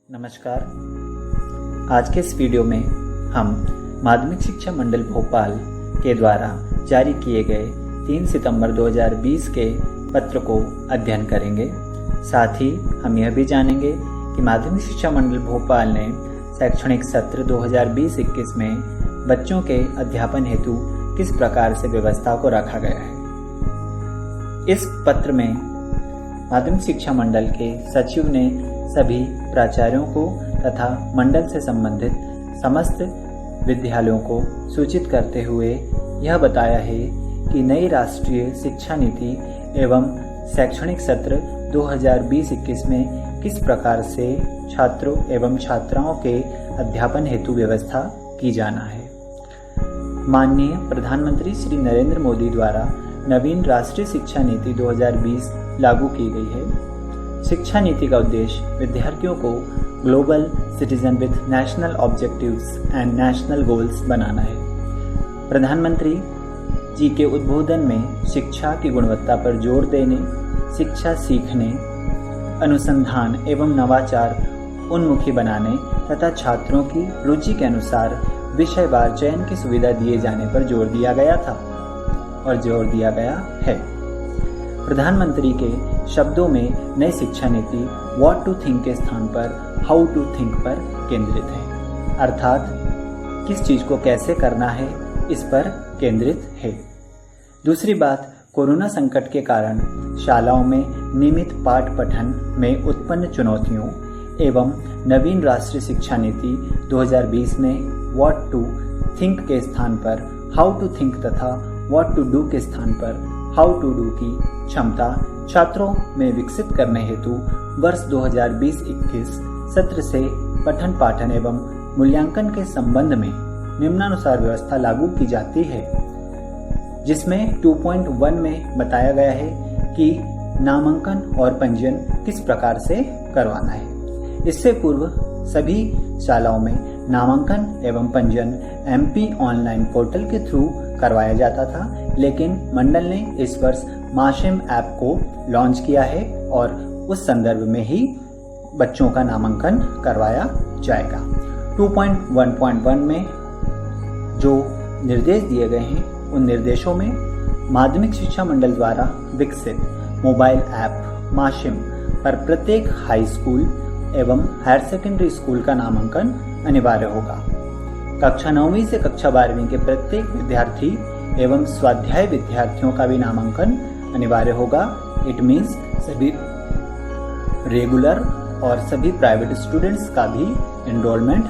नमस्कार। आज के इस वीडियो में हम माध्यमिक शिक्षा मंडल भोपाल के द्वारा जारी किए गए 3 सितंबर 2020 के पत्र को अध्ययन करेंगे। साथ ही हम यह भी जानेंगे कि माध्यमिक शिक्षा मंडल भोपाल ने शैक्षणिक सत्र 2020-21 में बच्चों के अध्यापन हेतु किस प्रकार से व्यवस्था को रखा गया है। इस पत्र में माध्यमिक शिक्षा मंडल के सचिव ने सभी प्राचार्यों को तथा मंडल से संबंधित समस्त विद्यालयों को सूचित करते हुए यह बताया है कि नई राष्ट्रीय शिक्षा नीति एवं शैक्षणिक सत्र 2020-21 में किस प्रकार से छात्रों एवं छात्राओं के अध्यापन हेतु व्यवस्था की जाना है। माननीय प्रधानमंत्री श्री नरेंद्र मोदी द्वारा नवीन राष्ट्रीय शिक्षा नीति 2020 लागू की गई है। शिक्षा नीति का उद्देश्य विद्यार्थियों को global citizen with national objectives and national goals बनाना है। प्रधानमंत्री जी के उद्बोधन में शिक्षा की गुणवत्ता पर जोर देने, शिक्षा सीखने, अनुसंधान एवं नवाचार उन्मुखी बनाने तथा छात्रों की रुचि के अनुसार विषयवार चयन की सुविधा दिए जाने पर जोर दिया गया था और जोर दिया गया है। प्रधानमंत्री के शब्दों में नई शिक्षा नीति व्हाट टू थिंक के स्थान पर हाउ टू थिंक पर केंद्रित है, अर्थात किस चीज को कैसे करना है इस पर केंद्रित है। दूसरी बात, कोरोना संकट के कारण शालाओं में नियमित पाठ पठन में उत्पन्न चुनौतियों एवं नवीन राष्ट्रीय शिक्षा नीति 2020 में व्हाट टू थिंक के स्थान पर हाउ टू थिंक तथा व्हाट टू डू के स्थान पर हाउ टू डू की क्षमता छात्रों में विकसित करने हेतु वर्ष 2020-21 सत्र से पठन पाठन एवं मूल्यांकन के संबंध में निम्नानुसार व्यवस्था लागू की जाती है, जिसमें 2.1 में बताया गया है कि नामांकन और पंजीयन किस प्रकार से करवाना है। इससे पूर्व सभी शालाओं में नामांकन एवं पंजीयन MP ऑनलाइन पोर्टल के थ्रू करवाया जाता था, लेकिन मंडल ने इस वर्ष माशिम ऐप को लॉन्च किया है और उस संदर्भ में ही बच्चों का नामांकन करवाया जाएगा। 2.1.1 में जो निर्देश दिए गए हैं उन निर्देशों में माध्यमिक शिक्षा मंडल द्वारा विकसित मोबाइल ऐप माशिम पर प्रत्येक हाई स्कूल एवं हायर सेकेंडरी स्कूल का नामांकन अनिवार्य होगा। कक्षा 9वीं से कक्षा 12वीं के प्रत्येक विद्यार्थी एवं स्वाध्याय विद्यार्थियों का भी नामांकन अनिवार्य होगा। इट मीन्स सभी रेगुलर और सभी प्राइवेट स्टूडेंट्स का भी एनरोलमेंट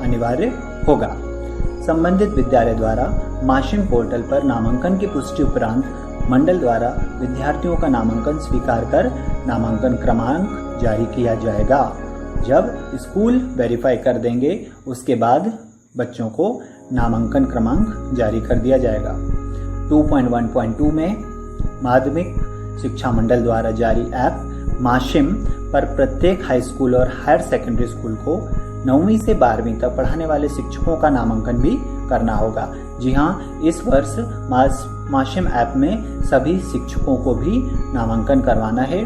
अनिवार्य होगा। संबंधित विद्यालय द्वारा माशिम पोर्टल पर नामांकन की पुष्टि उपरांत मंडल द्वारा विद्यार्थियों का नामांकन स्वीकार कर नामांकन क्रमांक जारी किया जाएगा। जब स्कूल वेरीफाई कर देंगे उसके बाद बच्चों को नामांकन क्रमांक जारी कर दिया जाएगा। 2.1.2 में माध्यमिक शिक्षा मंडल द्वारा जारी ऐप माशिम पर प्रत्येक हाई स्कूल और हायर सेकेंडरी स्कूल को 9वीं से 12वीं तक पढ़ाने वाले शिक्षकों का नामांकन भी करना होगा। जी हाँ, इस वर्ष माशिम ऐप में सभी शिक्षकों को भी नामांकन करवाना है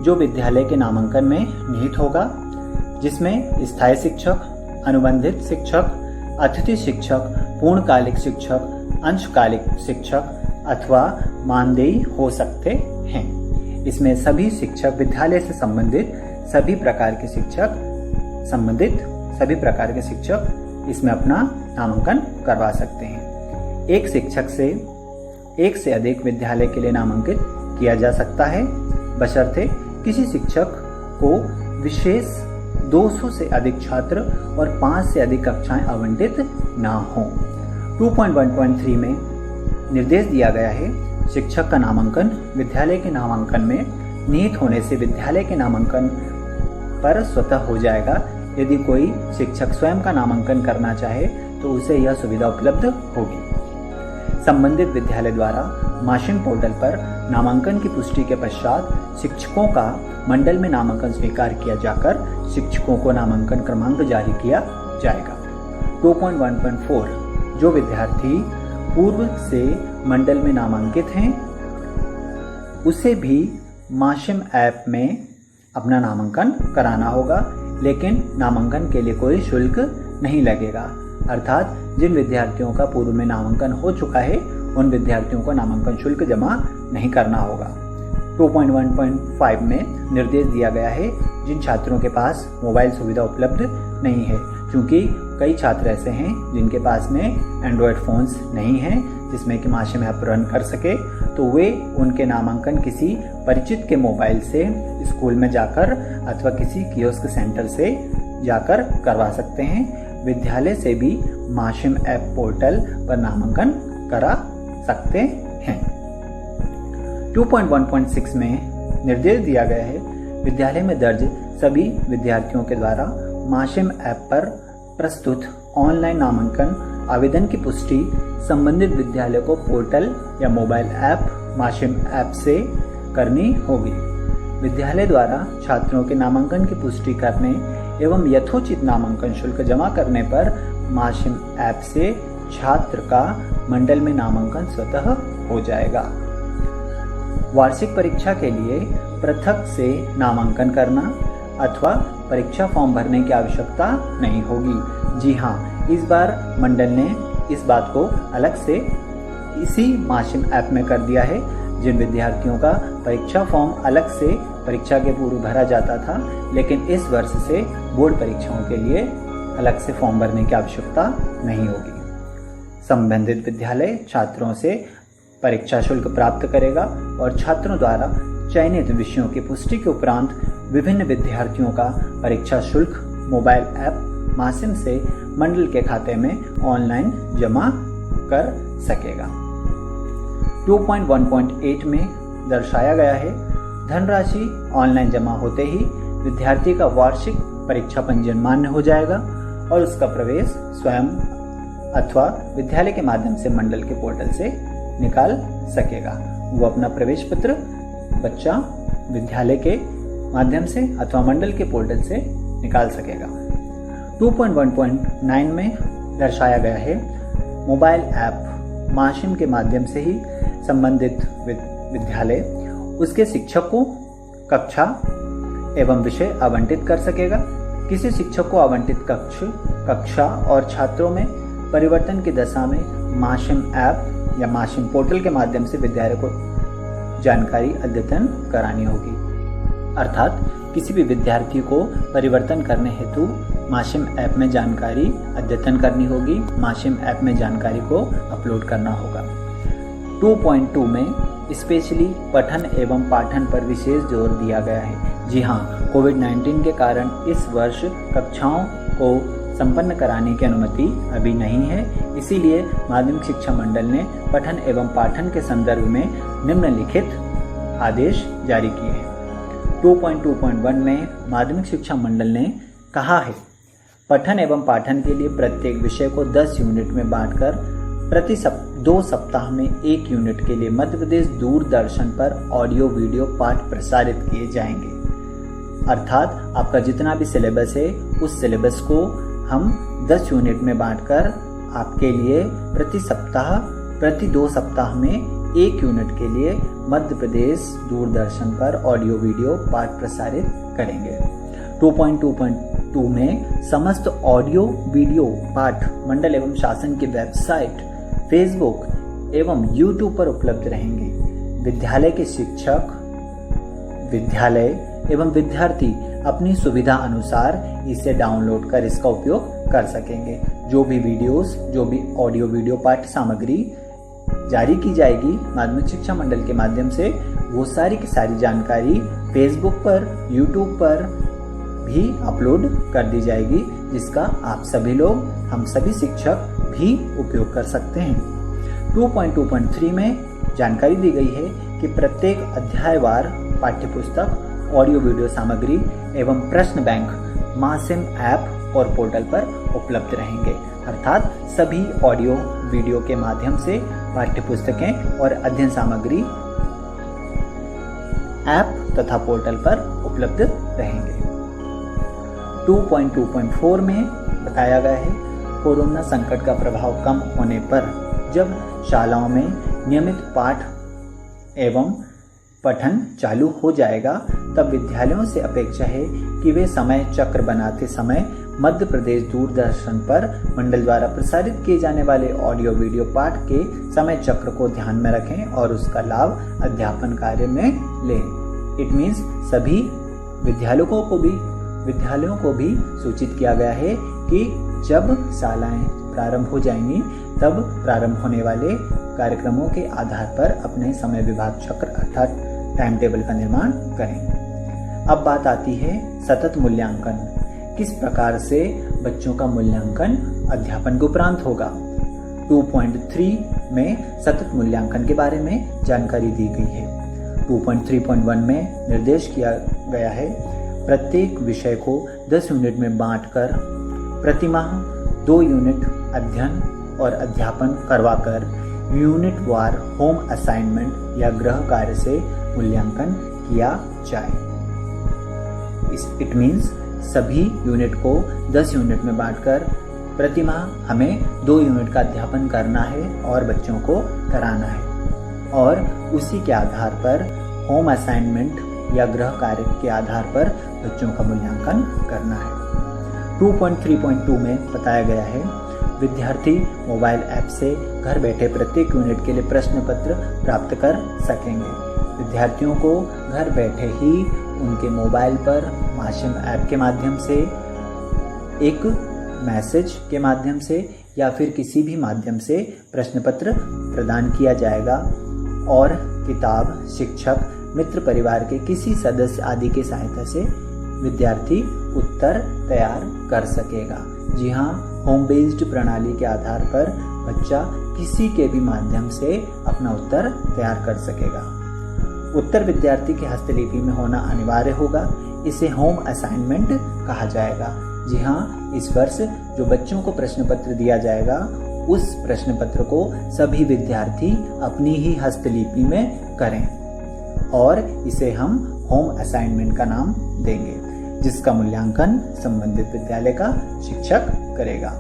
जो विद्यालय के नामांकन में निहित होगा, जिसमें स्थायी शिक्षक, अनुबंधित शिक्षक, अतिथि शिक्षक, पूर्णकालिक शिक्षक, अंशकालिक शिक्षक अथवा मानदेय हो सकते हैं। इसमें सभी शिक्षक विद्यालय से संबंधित सभी प्रकार के शिक्षक इसमें अपना नामांकन करवा सकते हैं। एक शिक्षक से एक से अधिक विद्यालय के लिए नामांकित किया जा सकता है, बशर्ते किसी शिक्षक को विशेष 200 से अधिक छात्र और 5 से अधिक कक्षाएं आवंटित ना हो। 2.1.3 में निर्देश दिया गया है, शिक्षक का नामांकन विद्यालय के नामांकन में निहित होने से विद्यालय के नामांकन पर स्वतः हो जाएगा। यदि कोई शिक्षक स्वयं का नामांकन करना चाहे तो उसे यह सुविधा उपलब्ध होगी। संबंधित विद्यालय द्वारा माशिम पोर्टल पर नामांकन की पुष्टि के पश्चात शिक्षकों का मंडल में नामांकन स्वीकार किया जाकर शिक्षकों को नामांकन क्रमांक जारी किया जाएगा। 2.1.4 जो विद्यार्थी पूर्व से मंडल में नामांकित हैं उसे भी माशिम ऐप में अपना नामांकन कराना होगा। लेकिन नामांकन के लिए कोई शुल्क नहीं लगेगा। अर्थात जिन विद्यार्थियों का पूर्व में नामांकन हो चुका है उन विद्यार्थियों को नामांकन शुल्क जमा नहीं करना होगा। 2.1.5 में निर्देश दिया गया है जिन छात्रों के पास मोबाइल सुविधा उपलब्ध नहीं है, क्योंकि कई छात्र ऐसे हैं जिनके पास में एंड्रॉयड फ़ोन्स नहीं हैं जिसमें कि माशिम ऐप रन कर सके, तो वे उनके नामांकन किसी परिचित के मोबाइल से स्कूल में जाकर अथवा किसी कियोस्क सेंटर से जाकर करवा सकते हैं। विद्यालय से भी माशिम ऐप पोर्टल पर नामांकन करा सकते हैं। 2.1.6 में निर्देश दिया गया है विद्यालय में दर्ज सभी विद्यार्थियों के द्वारा माशिम ऐप पर प्रस्तुत ऑनलाइन नामांकन आवेदन की पुष्टि संबंधित विद्यालय को पोर्टल या मोबाइल ऐप माशिम ऐप से करनी होगी। विद्यालय द्वारा छात्रों के नामांकन की पुष्टि करने एवं यथोचित नामांकन शुल्क जमा करने पर माशिम ऐप से छात्र का मंडल में नामांकन स्वतः हो जाएगा। वार्षिक परीक्षा के लिए पृथक से नामांकन करना अथवा परीक्षा फॉर्म भरने की आवश्यकता नहीं होगी। जी हाँ, इस बार मंडल ने इस बात को अलग से इसी माशिम ऐप में कर दिया है। जिन विद्यार्थियों का परीक्षा फॉर्म अलग से परीक्षा के पूर्व भरा जाता था, लेकिन इस वर्ष से बोर्ड परीक्षाओं के लिए अलग से फॉर्म भरने की आवश्यकता नहीं होगी। संबंधित विद्यालय छात्रों से परीक्षा शुल्क प्राप्त करेगा और छात्रों द्वारा चयनित विषयों की पुष्टि के उपरांत विभिन्न विद्यार्थियों का परीक्षा शुल्क मोबाइल ऐप माशिम से मंडल के खाते में ऑनलाइन जमा कर सकेगा। 2.1.8 में दर्शाया गया है धनराशि ऑनलाइन जमा होते ही विद्यार्थी का वार्षिक परीक्षा पंजीयन मान्य हो जाएगा और उसका प्रवेश स्वयं अथवा विद्यालय के माध्यम से मंडल के पोर्टल से निकाल सकेगा। वो अपना प्रवेश पत्र बच्चा विद्यालय के माध्यम से अथवा मंडल के पोर्टल से निकाल सकेगा। 2.1.9 में दर्शाया गया है मोबाइल ऐप माशिम के माध्यम से ही संबंधित विद्यालय उसके शिक्षक को कक्षा एवं विषय आवंटित कर सकेगा। किसी शिक्षक को आवंटित कक्षा और छात्रों में परिवर्तन की दशा में माशिम ऐप या माशिम पोर्टल के माध्यम से विद्यालय को जानकारी अद्यतन करानी होगी। अर्थात किसी भी विद्यार्थी को परिवर्तन करने हेतु माशिम ऐप में जानकारी अद्यतन करनी होगी, माशिम ऐप में जानकारी को अपलोड करना होगा। 2.2 में स्पेशली पठन एवं पाठन पर विशेष जोर दिया गया है। जी हाँ, कोविड-19 के कारण इस वर्ष कक्षाओं को संपन्न कराने की अनुमति अभी नहीं है, इसीलिए माध्यमिक शिक्षा मंडल ने पठन एवं पाठन के संदर्भ में निम्नलिखित आदेश जारी किए हैं। 2.2.1 में माध्यमिक शिक्षा मंडल ने कहा है पठन एवं पाठन के लिए प्रत्येक विषय को 10 यूनिट में बांटकर प्रति 2 सप्ताह में 1 यूनिट के लिए मध्य प्रदेश दूरदर्शन पर ऑडियो वीडियो पाठ प्रसारित किए जाएंगे। अर्थात आपका जितना भी सिलेबस है उस सिलेबस को हम 10 यूनिट में बांटकर आपके लिए प्रति 2 सप्ताह में 1 यूनिट के लिए मध्य प्रदेश दूरदर्शन पर ऑडियो वीडियो पाठ प्रसारित करेंगे। 2.2.2 में समस्त ऑडियो वीडियो पाठ मंडल एवं शासन की वेबसाइट, फेसबुक एवं यूट्यूब पर उपलब्ध रहेंगे। विद्यालय के शिक्षक, विद्यालय एवं विद्यार्थी अपनी सुविधा अनुसार इसे डाउनलोड कर इसका उपयोग कर सकेंगे। जो भी वीडियोस, जो भी ऑडियो वीडियो पाठ्य सामग्री जारी की जाएगी माध्यमिक शिक्षा मंडल के माध्यम से, वो सारी की सारी जानकारी फेसबुक पर, यूट्यूब पर भी अपलोड कर दी जाएगी, जिसका आप सभी लोग, हम सभी शिक्षक भी उपयोग कर सकते हैं। 2.2.3 में जानकारी दी गई है कि प्रत्येक अध्यायवार पाठ्यपुस्तक, ऑडियो वीडियो सामग्री एवं प्रश्न बैंक माशिम ऐप और पोर्टल पर उपलब्ध रहेंगे। अर्थात सभी ऑडियो वीडियो के माध्यम से पाठ्यपुस्तकें और अध्ययन सामग्री ऐप तथा पोर्टल पर उपलब्ध रहेंगे। 2.2.4 में बताया गया है कोरोना संकट का प्रभाव कम होने पर जब शालाओं में नियमित पाठ एवं पठन चालू हो जाएगा तब विद्यालयों से अपेक्षा है कि वे समय चक्र बनाते समय मध्य प्रदेश दूरदर्शन पर मंडल द्वारा प्रसारित किए जाने वाले ऑडियो वीडियो पाठ के समय चक्र को ध्यान में रखें और उसका लाभ अध्यापन कार्य में लें। इट मीन्स सभी विद्यालयों को भी सूचित किया गया है कि जब शालाएं प्रारंभ हो जाएंगी तब प्रारंभ होने वाले कार्यक्रमों के आधार पर अपने समय विभाग चक्र अर्थात टाइम टेबल का निर्माण करें। अब बात आती है सतत मूल्यांकन। किस प्रकार से बच्चों का मूल्यांकन अध्यापन के उपरांत होगा। 2.3 में सतत मूल्यांकन के बारे में जानकारी दी गई है। 2.3.1 में निर्देश किया गया है प्रत्येक विषय को 10 यूनिट में बांटकर प्रतिमाह 2 यूनिट अध्ययन और अध्यापन करवाकर यूनिट वार होम असाइनमेंट या गृह कार्य से मूल्यांकन किया जाए। इट मीन्स सभी यूनिट को 10 यूनिट में बांटकर प्रतिमाह हमें 2 यूनिट का अध्यापन करना है और बच्चों को कराना है और उसी के आधार पर होम असाइनमेंट या गृह कार्य के आधार पर बच्चों का मूल्यांकन करना है। 2.3.2 में बताया गया है विद्यार्थी मोबाइल ऐप से घर बैठे प्रत्येक यूनिट के लिए प्रश्न पत्र प्राप्त कर सकेंगे। विद्यार्थियों को घर बैठे ही उनके मोबाइल पर माशिम ऐप के माध्यम से एक मैसेज के माध्यम से या फिर किसी भी माध्यम से प्रश्न पत्र प्रदान किया जाएगा और किताब, शिक्षक, मित्र परिवार के किसी सदस्य आदि की सहायता से विद्यार्थी उत्तर तैयार कर सकेगा। जी हाँ, होम बेस्ड प्रणाली के आधार पर बच्चा किसी के भी माध्यम से अपना उत्तर तैयार कर सकेगा। उत्तर विद्यार्थी की हस्तलिपि में होना अनिवार्य होगा। इसे होम असाइनमेंट कहा जाएगा। जी हाँ, इस वर्ष जो बच्चों को प्रश्न पत्र दिया जाएगा उस प्रश्न पत्र को सभी विद्यार्थी अपनी ही हस्तलिपि में करें और इसे हम होम असाइनमेंट का नाम देंगे, जिसका मूल्यांकन संबंधित विद्यालय का शिक्षक करेगा।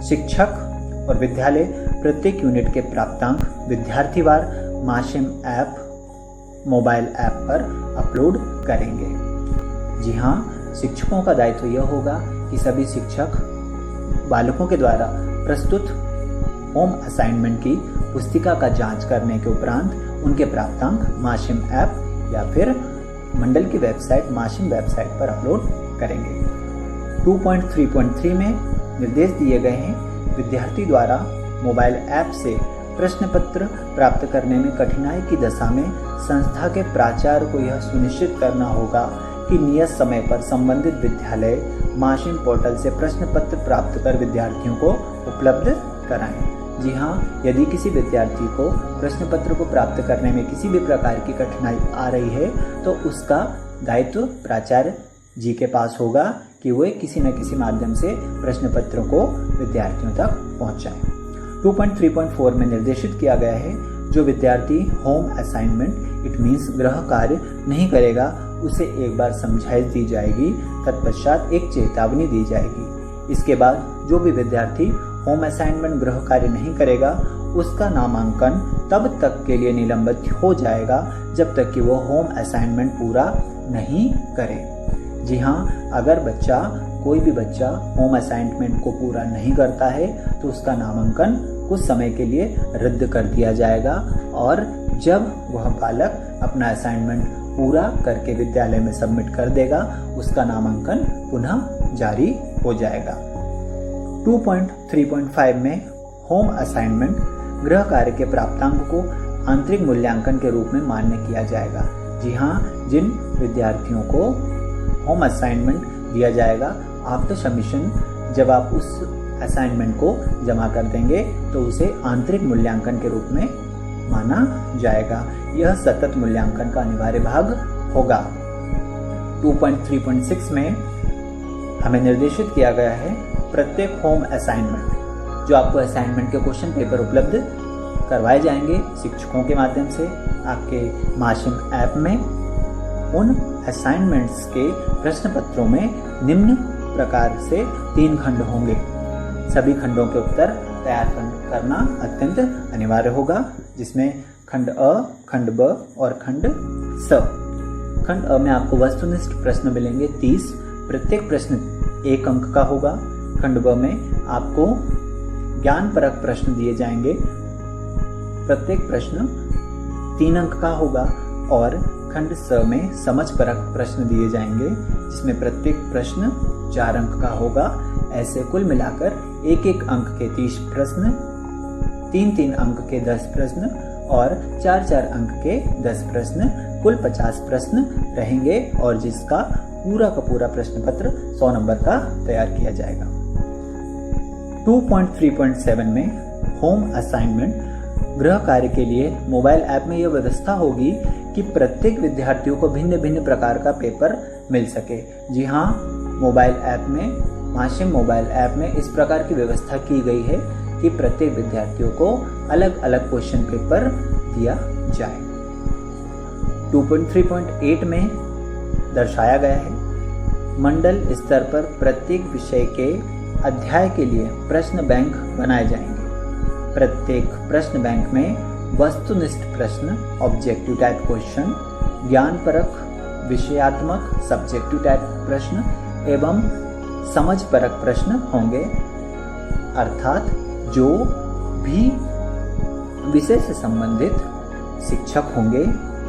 शिक्षक और विद्यालय प्रत्येक यूनिट के प्राप्तांक विद्यार्थीवार माशिम ऐप मोबाइल ऐप पर अपलोड करेंगे। जी हाँ, शिक्षकों का दायित्व यह होगा कि सभी शिक्षक बालकों के द्वारा प्रस्तुत होम असाइनमेंट की पुस्तिका का जांच करने के उपरांत उनके प्राप्तांक माशिम ऐप या फिर मंडल की वेबसाइट माशिम वेबसाइट पर अपलोड करेंगे। 2.3.3 में निर्देश दिए गए हैं विद्यार्थी द्वारा मोबाइल ऐप से प्रश्न पत्र प्राप्त करने में कठिनाई की दशा में संस्था के प्राचार्य को यह सुनिश्चित करना होगा कि नियत समय पर संबंधित विद्यालय माशिम पोर्टल से प्रश्न पत्र प्राप्त कर विद्यार्थियों को उपलब्ध कराएं। जी हाँ, यदि किसी विद्यार्थी को प्रश्न पत्र को प्राप्त करने में किसी भी प्रकार की कठिनाई आ रही है तो उसका दायित्व प्राचार्य जी के पास होगा कि वे किसी न किसी माध्यम से प्रश्न पत्रों को विद्यार्थियों तक पहुंचाएं। 2.3.4 में निर्देशित किया गया है जो विद्यार्थी होम असाइनमेंट इट मीन्स गृह कार्य नहीं करेगा उसे एक बार समझाइश दी जाएगी, तत्पश्चात एक चेतावनी दी जाएगी। इसके बाद जो भी विद्यार्थी होम असाइनमेंट गृह कार्य नहीं करेगा उसका नामांकन तब तक के लिए निलंबित हो जाएगा जब तक कि वो होम असाइनमेंट पूरा नहीं करे। जी हाँ, अगर कोई भी बच्चा होम असाइनमेंट को पूरा नहीं करता है तो उसका नामांकन कुछ समय के लिए रद्द कर दिया जाएगा और जब वह बालक अपना असाइनमेंट पूरा करके विद्यालय में सबमिट कर देगा उसका नामांकन पुनः जारी हो जाएगा। 2.3.5 में होम असाइनमेंट गृह कार्य के प्राप्तांक को आंतरिक मूल्यांकन के रूप में मान्य किया जाएगा। जी हाँ, जिन विद्यार्थियों को होम असाइनमेंट दिया जाएगा आफ्टर सबमिशन जब आप उस असाइनमेंट को जमा कर देंगे तो उसे आंतरिक मूल्यांकन के रूप में माना जाएगा। यह सतत मूल्यांकन का अनिवार्य भाग होगा। 2.3.6 में हमें निर्देशित किया गया है प्रत्येक होम असाइनमेंट जो आपको असाइनमेंट के क्वेश्चन पेपर उपलब्ध करवाए जाएंगे शिक्षकों के माध्यम से आपके माशिम ऐप में। उन असाइनमेंट्स के प्रश्न पत्रों में निम्न प्रकार से 3 खंड होंगे। सभी खंडों के उत्तर तैयार करना अत्यंत अनिवार्य होगा, जिसमें खंड अ, खंड ब और खंड स। खंड अ में आपको वस्तुनिष्ठ प्रश्न मिलेंगे 30। प्रत्येक प्रश्न 1 अंक का होगा। खंड ब में आपको ज्ञानपरक प्रश्न दिए जाएंगे। प्रत्येक प्रश्न 3 अंक का होगा। और खंड स में समझपरक प्रश्न दिए जाएंगे, जिसमें प्रत्येक प्रश्न 4 अंक का होगा। ऐसे कुल मिलाकर 1-1 अंक के 30 प्रश्न, 3-3 अंक के 10 प्रश्न और 4-4 अंक के 10 प्रश्न, कुल 50 प्रश्न रहेंगे और जिसका पूरा का पूरा प्रश्न पत्र 100 नंबर का तैयार किया जाएगा। 2.3.7 में होम असाइनमेंट गृह कार्य के लिए मोबाइल ऐप में यह व्यवस्था होगी कि प्रत्येक विद्यार्थियों को भिन्न भिन्न प्रकार का पेपर मिल सके। जी हाँ, मोबाइल ऐप में, माशिम मोबाइल ऐप में इस प्रकार की व्यवस्था की गई है कि प्रत्येक विद्यार्थियों को अलग अलग क्वेश्चन पेपर दिया जाए। 2.3.8 में दर्शाया गया है मंडल स्तर पर प्रत्येक विषय के अध्याय के लिए प्रश्न बैंक बनाए जाएंगे। प्रत्येक प्रश्न बैंक में वस्तुनिष्ठ प्रश्न ऑब्जेक्टिव टाइप क्वेश्चन, ज्ञानपरक विषयात्मक सब्जेक्टिव टाइप प्रश्न एवं समझपरक प्रश्न होंगे। अर्थात जो भी विषय से संबंधित शिक्षक होंगे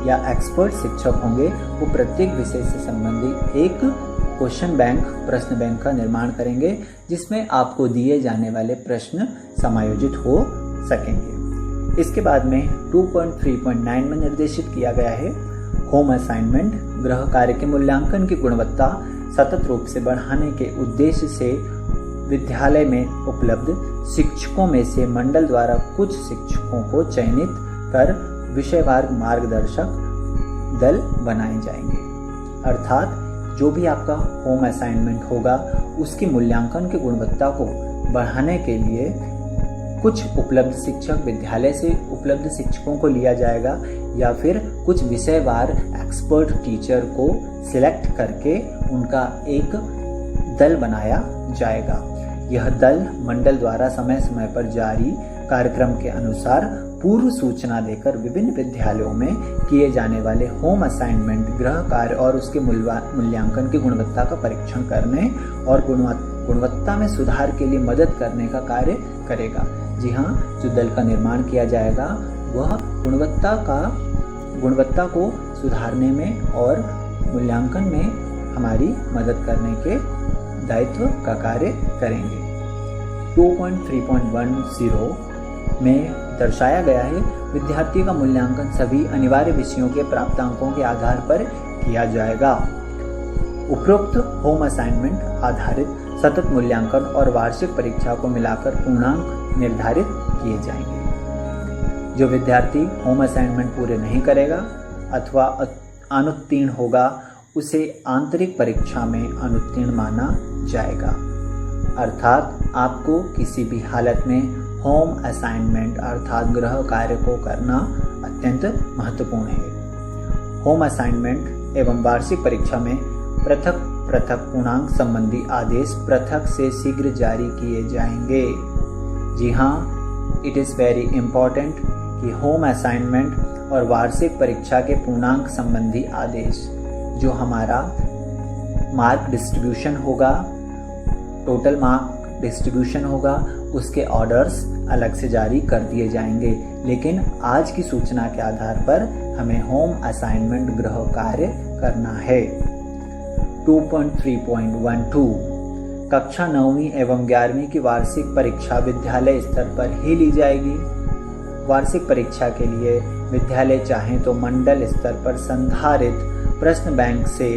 या एक्सपर्ट शिक्षक होंगे, वो प्रत्येक विषय से संबंधित एक क्वेश्चन बैंक, प्रश्न बैंक का निर्माण करेंगे, जिसमें आपको दिए जाने वाले प्रश्न समायोजित हो सकेंगे। इसके बाद में 2.3.9 में निर्देशित किया गया है होम असाइनमेंट गृह कार्य के मूल्यांकन की गुणवत्ता सतत रूप से बढ़ाने के उद्देश्य से विद्यालय में उपलब्ध शिक्षकों में से मंडल द्वारा कुछ शिक्षकों को चयनित कर विषयवार मार्गदर्शक दल बनाए जाएंगे। अर्थात जो भी आपका होम असाइनमेंट होगा उसकी मूल्यांकन की गुणवत्ता को बढ़ाने के लिए कुछ उपलब्ध शिक्षक, विद्यालय से उपलब्ध शिक्षकों को लिया जाएगा या फिर कुछ विषयवार एक्सपर्ट टीचर को सिलेक्ट करके उनका एक दल बनाया जाएगा। यह दल मंडल द्वारा समय समय पर जारी कार्यक्रम के अनुसार पूर्व सूचना देकर विभिन्न विद्यालयों में किए जाने वाले होम असाइनमेंट गृह कार्य और उसके मूल्यांकन की गुणवत्ता का परीक्षण करने और गुणवत्ता में सुधार के लिए मदद करने का कार्य करेगा। जी हाँ, जो दल का निर्माण किया जाएगा वह गुणवत्ता को सुधारने में और मूल्यांकन में हमारी मदद करने के दायित्व का कार्य करेंगे। 2.3.10 में दर्शाया गया है विद्यार्थी का मूल्यांकन सभी अनिवार्य विषयों के प्राप्तांकों के आधार पर किया जाएगा। उपरोक्त होम असाइनमेंट आधारित सतत मूल्यांकन और वार्षिक परीक्षा को मिलाकर पूर्णांक निर्धारित किए जाएंगे। जो विद्यार्थी होम असाइनमेंट पूरे नहीं करेगा अथवा अनुत्तीर्ण होगा, उसे आंतरिक परीक्षा में अनुत्तीर्ण माना जाएगा। अर्थात आपको किसी भी हालत में होम असाइनमेंट अर्थात गृह कार्य को करना अत्यंत महत्वपूर्ण है। होम असाइनमेंट एवं वार्षिक परीक्षा में पृथक पृथक पूर्णांक संबंधी आदेश पृथक से शीघ्र जारी किए जाएंगे। जी हाँ, इट इज़ वेरी इम्पोर्टेंट कि होम असाइनमेंट और वार्षिक परीक्षा के पूर्णांक संबंधी आदेश, जो हमारा मार्क डिस्ट्रीब्यूशन होगा, टोटल मार्क डिस्ट्रीब्यूशन होगा, उसके ऑर्डर्स अलग से जारी कर दिए जाएंगे। लेकिन आज की सूचना के आधार पर हमें होम असाइनमेंट गृह कार्य करना है। 2.3.12 कक्षा 9वीं एवं 11वीं की वार्षिक परीक्षा विद्यालय स्तर पर ही ली जाएगी। वार्षिक परीक्षा के लिए विद्यालय चाहें तो मंडल स्तर पर संधारित प्रश्न बैंक से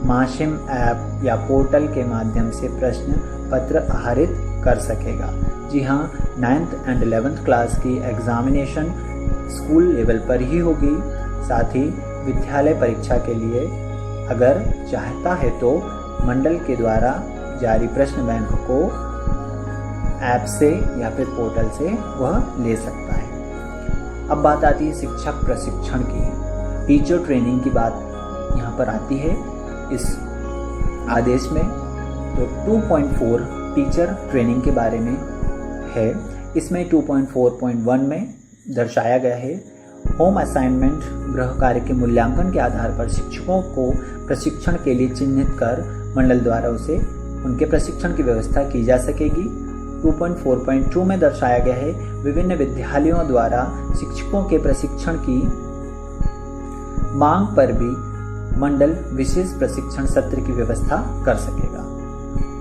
माशिम ऐप या पोर्टल के माध्यम से प्रश्न पत्र आहरित कर सकेगा। जी हाँ, 9th and 11th क्लास की एग्जामिनेशन स्कूल लेवल पर ही होगी। साथ ही विद्यालय परीक्षा के लिए अगर चाहता है तो मंडल के द्वारा जारी प्रश्न बैंक को ऐप से या फिर पोर्टल से वह ले सकता है। अब बात आती है शिक्षक प्रशिक्षण की, टीचर ट्रेनिंग की बात यहाँ पर आती है इस आदेश में। तो 2.4 टीचर ट्रेनिंग के बारे में है। इसमें 2.4.1 में दर्शाया गया है होम असाइनमेंट गृह कार्य के मूल्यांकन के आधार पर शिक्षकों को प्रशिक्षण के लिए चिन्हित कर मंडल द्वारा उनके प्रशिक्षण की व्यवस्था की जा सकेगी। 2.4.2 में दर्शाया गया है विभिन्न विद्यालयों द्वारा शिक्षकों के प्रशिक्षण की मांग पर भी मंडल विशेष प्रशिक्षण सत्र की व्यवस्था कर सकेगा।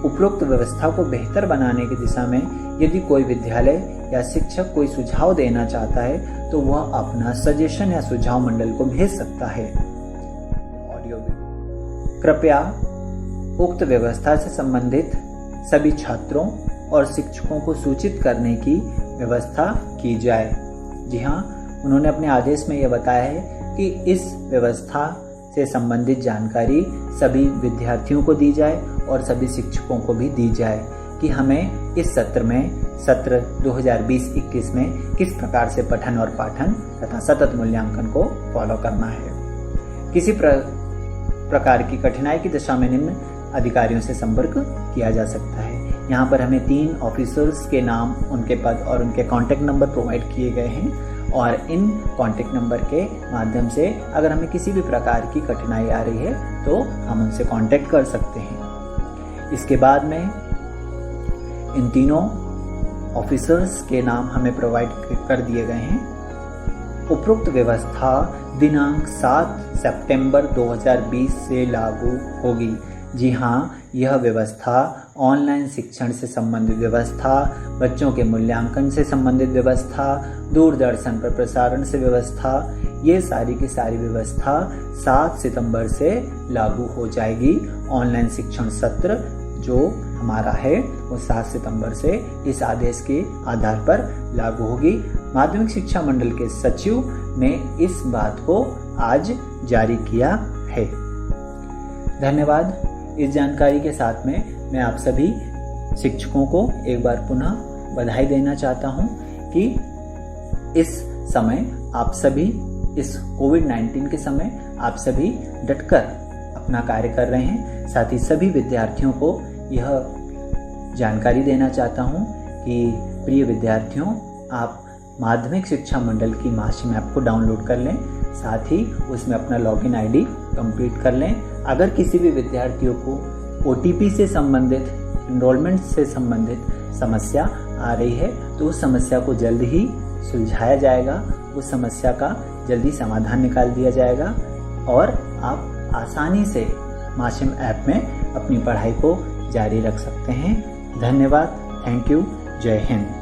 उपरोक्त व्यवस्था को बेहतर बनाने की दिशा में यदि कोई विद्यालय या शिक्षक कोई सुझाव देना चाहता है तो वह अपना सजेशन या सुझाव मंडल को भेज सकता है। ऑडियो भी कृपया उक्त व्यवस्था से संबंधित सभी छात्रों और शिक्षकों को सूचित करने की व्यवस्था की जाए। जी हाँ, उन्होंने अपने आदेश में यह बताया है कि इस व्यवस्था से संबंधित जानकारी सभी विद्यार्थियों को दी जाए और सभी शिक्षकों को भी दी जाए कि हमें इस सत्र 2020-21 में किस प्रकार से पठन और पाठन तथा सतत मूल्यांकन को फॉलो करना है। किसी प्रकार की कठिनाई की दशा में निम्न अधिकारियों से संपर्क किया जा सकता है। यहाँ पर हमें 3 ऑफिसर्स के नाम, उनके पद और उनके कॉन्टैक्ट नंबर प्रोवाइड किए गए हैं और इन कॉन्टैक्ट नंबर के माध्यम से अगर हमें किसी भी प्रकार की कठिनाई आ रही है तो हम उनसे कॉन्टैक्ट कर सकते हैं। इसके बाद में इन तीनों ऑफिसर्स के नाम हमें प्रोवाइड कर दिए गए हैं। उपरोक्त व्यवस्था दिनांक 7 सितंबर 2020 से लागू होगी। जी हाँ, यह व्यवस्था ऑनलाइन शिक्षण से संबंधित व्यवस्था, बच्चों के मूल्यांकन से संबंधित व्यवस्था, दूरदर्शन पर प्रसारण से व्यवस्था, ये सारी की सारी व्यवस्था 7 सितंबर से लागू हो जाएगी। ऑनलाइन शिक्षण सत्र जो हमारा है वो 7 सितंबर से इस आदेश के आधार पर लागू होगी। माध्यमिक शिक्षा मंडल के सचिव ने इस बात को आज जारी किया है। धन्यवाद। इस जानकारी के साथ में मैं आप सभी शिक्षकों को एक बार पुनः बधाई देना चाहता हूं कि इस समय आप सभी, इस कोविड-19 के समय आप सभी डटकर अपना कार्य कर रहे हैं। साथ ही सभी विद्यार्थियों को यह जानकारी देना चाहता हूं कि प्रिय विद्यार्थियों, आप माध्यमिक शिक्षा मंडल की मासिम ऐप को डाउनलोड कर लें, साथ ही उसमें अपना लॉगिन आईडी कंप्लीट कर लें। अगर किसी भी विद्यार्थियों को OTP से संबंधित, एनरोलमेंट से संबंधित समस्या आ रही है तो उस समस्या को जल्द ही सुलझाया जाएगा, उस समस्या का जल्दी समाधान निकाल दिया जाएगा और आप आसानी से मासिम ऐप में अपनी पढ़ाई को जारी रख सकते हैं। धन्यवाद। Thank you. जय हिंद।